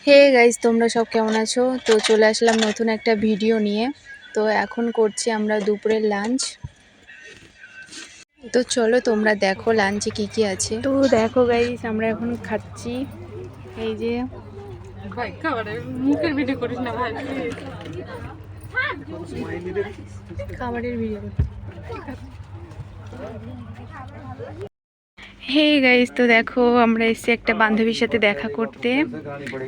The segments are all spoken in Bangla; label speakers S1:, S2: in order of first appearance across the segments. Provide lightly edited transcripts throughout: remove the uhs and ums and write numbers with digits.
S1: হে গাইস, তোমরা সব কেমন আছো? তো চলে আসলাম নতুন একটা ভিডিও নিয়ে। তো এখন করছি আমরা দুপুরের লাঞ্চ। তো চলো তোমরা দেখো লাঞ্চে কি কি আছে। তো দেখো গাইস, আমরা এখন খাচ্ছি। এই যে
S2: ভাই খাবারের মুখের ভিডিও করিস না ভাই।
S1: খাবারের ভিডিও। হে গাইস, তো দেখো আমরা এসেছি একটা বান্ধবীর সাথে দেখা করতে।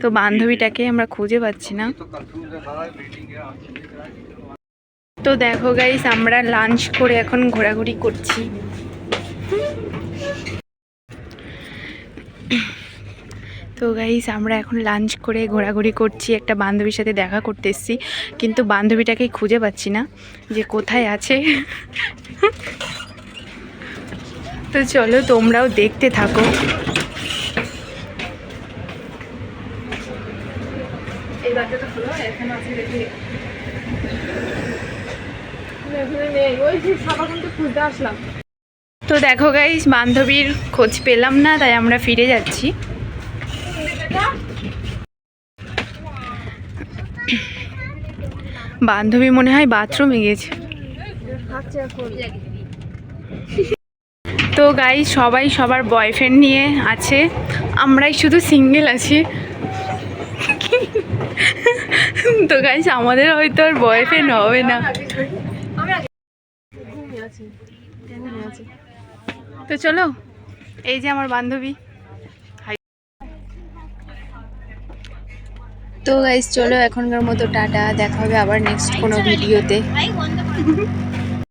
S1: তো বান্ধবীটাকে আমরা খুঁজে পাচ্ছি না। তো দেখো গাইস, আমরা লাঞ্চ করে এখন ঘোরাঘুরি করছি। তো গাইস, আমরা এখন লাঞ্চ করে ঘোরাঘুরি করছি, একটা বান্ধবীর সাথে দেখা করতে এসেছি, কিন্তু বান্ধবীটাকে খুঁজে পাচ্ছি না যে কোথায় আছে। তো চলো তোমরাও দেখতে থাকো।
S2: এই বাচ্চাটা হলো এখন আছে দেখি ওই যে সাবানটা খুঁজতে আসলাম।
S1: তো দেখো গাইস, বান্ধবীর খোঁজ পেলাম না, তাই আমরা ফিরে যাচ্ছি। বান্ধবী মনে হয় বাথরুমে গেছে। তো গাইস, সবাই সবার বয়ফ্রেন্ড নিয়ে আছে, আমরাই শুধু সিঙ্গেল আছি। তো গাইস, আমাদের হয়তো আর বয়ফ্রেন্ড হবে না। তো চলো, এই যে আমার বান্ধবী। তো গাইস চলো, এখনকার মতো টাটা, দেখা হবে আবার নেক্সট কোনো ভিডিওতে।